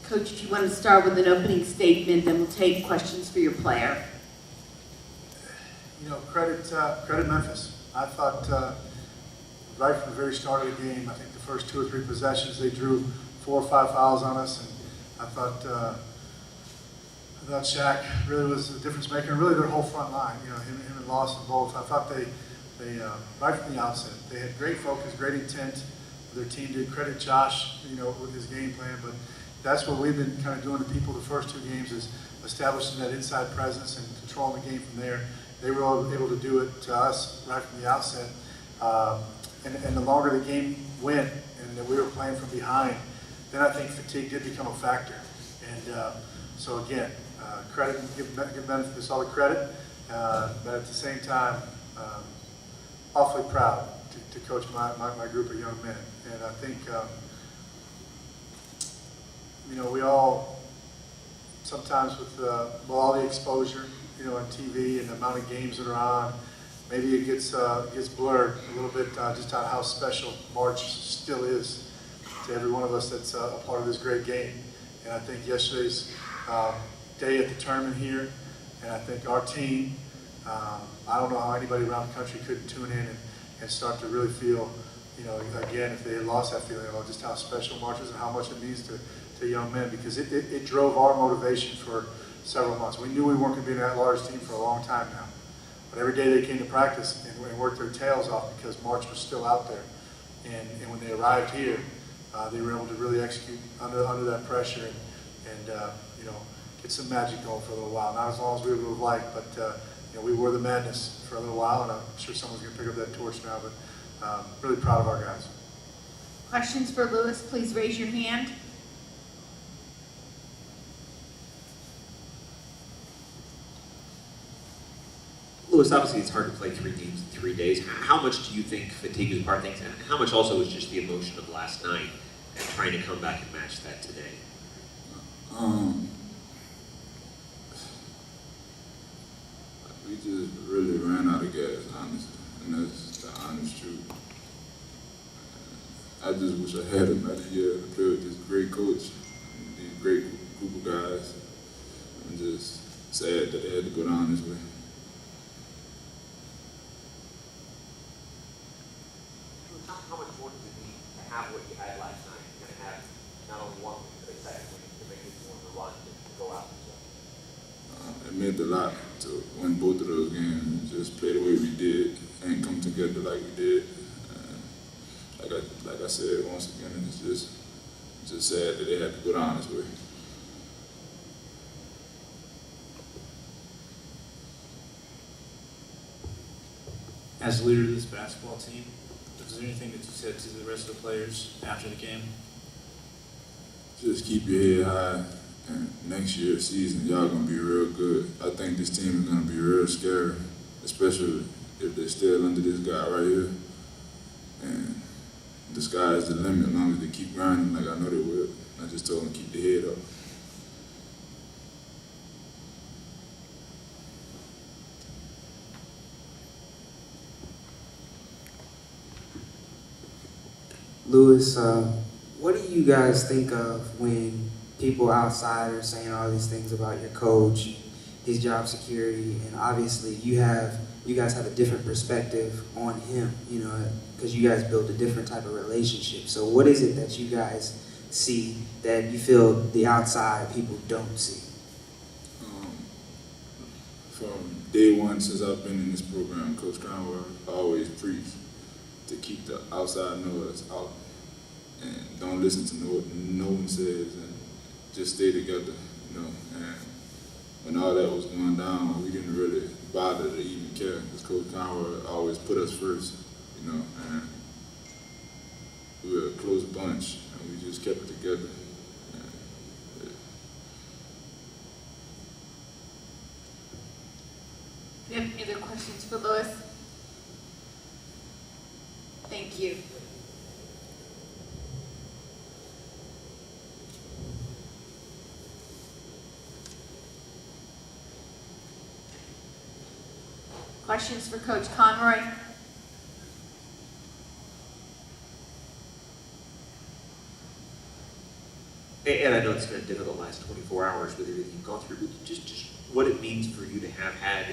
Coach, if you want to start with an opening statement, then we'll take questions for your player. You know, credit Memphis. I thought right from the very start of the game, I think the first 2 or 3 possessions, they drew 4 or 5 fouls on us, and I thought Shaq really was the difference maker, and really their whole front line. You know, him and Lawson both. I thought they right from the outset, they had great focus, great intent. Their team did. Credit Josh, you know, with his game plan, but that's what we've been kind of doing to people the first 2 games, is establishing that inside presence and controlling the game from there. They were all able to do it to us right from the outset. And the longer the game went and that we were playing from behind, then I think fatigue did become a factor. And so again, credit, give Memphis all the credit, but at the same time, awfully proud to coach my group of young men. And I think, you know, we all, sometimes with all the exposure, you know, on TV and the amount of games that are on, maybe it gets blurred a little bit just on how special March still is to every one of us that's a part of this great game. And I think yesterday's day at the tournament here, and I think our team, I don't know how anybody around the country could tune in and start to really feel, you know, again, if they had lost that feeling about just how special March is and how much it means to young men, because it drove our motivation for several months. We knew we weren't going to be an at-large team for a long time now. But every day they came to practice and worked their tails off because March was still out there. And when they arrived here, they were able to really execute under that pressure and you know, get some magic going for a little while. Not as long as we would have liked, but you know, we were the madness for a little while, and I'm sure someone's going to pick up that torch now. But really proud of our guys. Questions for Lewis, please raise your hand. Lewis, obviously it's hard to play 3 games in 3 days. How much do you think fatigue is part of things, and how much also was just the emotion of last night and trying to come back and match that today? We just really ran out of gas, honestly, and that's the honest truth. I just wish I had another year to play with this great coach, and these great group of guys. I'm just sad that they had to go down this way. How much more does it need to have what you had last night? You're going to have not only one, but a second win to make this one the run to go out this way. It meant a lot to win both of those games and just play the way we did and come together like we did. Like I said, once again, it's just sad that they had to go down this way. As the leader of this basketball team, is there anything that you said to the rest of the players after the game? Just keep your head high, and next year's season, y'all gonna be real good. I think this team is gonna be real scary, especially if they're still under this guy right here. And the sky is the limit as long as they keep grinding like I know they will. I just told them keep their head up. Lewis, what do you guys think of when people outside are saying all these things about your coach, his job security, and obviously you guys have a different perspective on him, you know, because you guys built a different type of relationship. So what is it that you guys see that you feel the outside people don't see? From day one since I've been in this program, Coach Conway always preached to keep the outside noise out and don't listen to what no one says and just stay together, you know. And when all that was going down, we didn't really bother to even care because Coach Conway always put us first, you know, and we were a close bunch and we just kept it together. Do you have any other questions for Lewis? Thank you. Questions for Coach Conroy? And I know it's been a difficult last 24 hours with everything you've gone through, but just what it means for you to have had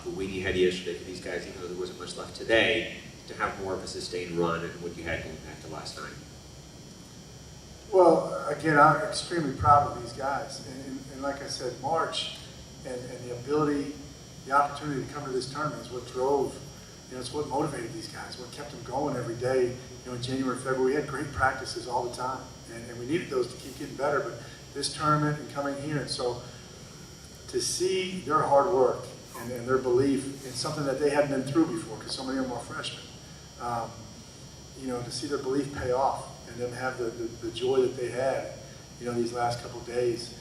the win you had yesterday for these guys, even though there wasn't much left today, to have more of a sustained run and what you had going back to last night. Well, again, I'm extremely proud of these guys. And like I said, March and the ability, the opportunity to come to this tournament is what drove, it's what motivated these guys, what kept them going every day. In January, February, we had great practices all the time. And we needed those to keep getting better. But this tournament and coming here, and so to see their hard work and their belief in something that they hadn't been through before, because so many of them are freshmen, to see their belief pay off and them have the joy that they had, these last couple of days.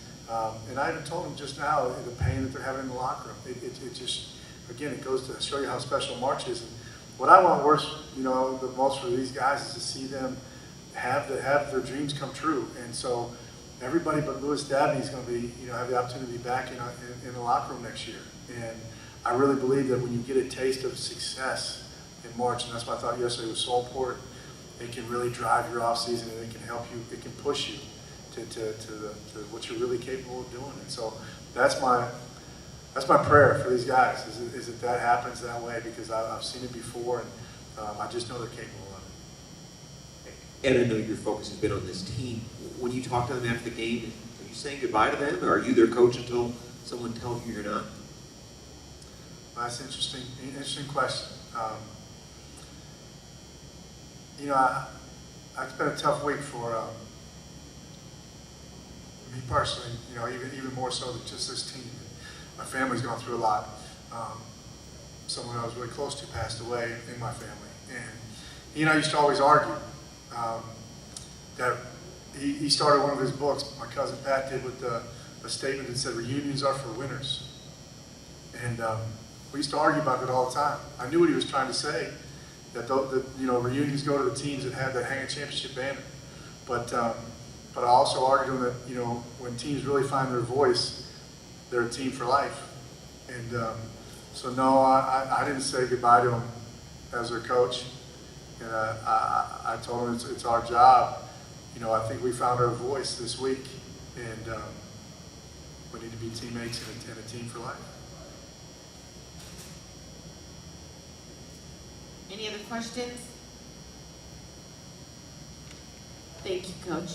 And I even told them just now the pain that they're having in the locker room. It just, again, it goes to show you how special March is. And what I want worse, the most for these guys is to see them have their dreams come true. And so everybody but Lewis Dabney is going to be, have the opportunity to be back in the locker room next year. And I really believe that when you get a taste of success in March, and that's why I thought yesterday was so important, it can really drive your off season and it can help you, it can push you to what you're really capable of doing. And so that's my prayer for these guys, is that happens that way, because I've seen it before, and I just know they're capable of it. And I know your focus has been on this team. When you talk to them after the game, are you saying goodbye to them, or are you their coach until someone tells you you're not? That's an interesting question. It's been a tough week for me personally, even more so than just this team. My family's gone through a lot. Someone I was really close to passed away in my family. And he and I used to always argue that he started one of his books, my cousin Pat did, with a statement that said, reunions are for winners. And we used to argue about it all the time. I knew what he was trying to say, that reunions go to the teams that hang a championship banner. But I also argued that, when teams really find their voice, they're a team for life. And so no, I didn't say goodbye to him as their coach. And I told him it's our job. I think we found our voice this week, and we need to be teammates and a team for life. Any other questions? Thank you, Coach.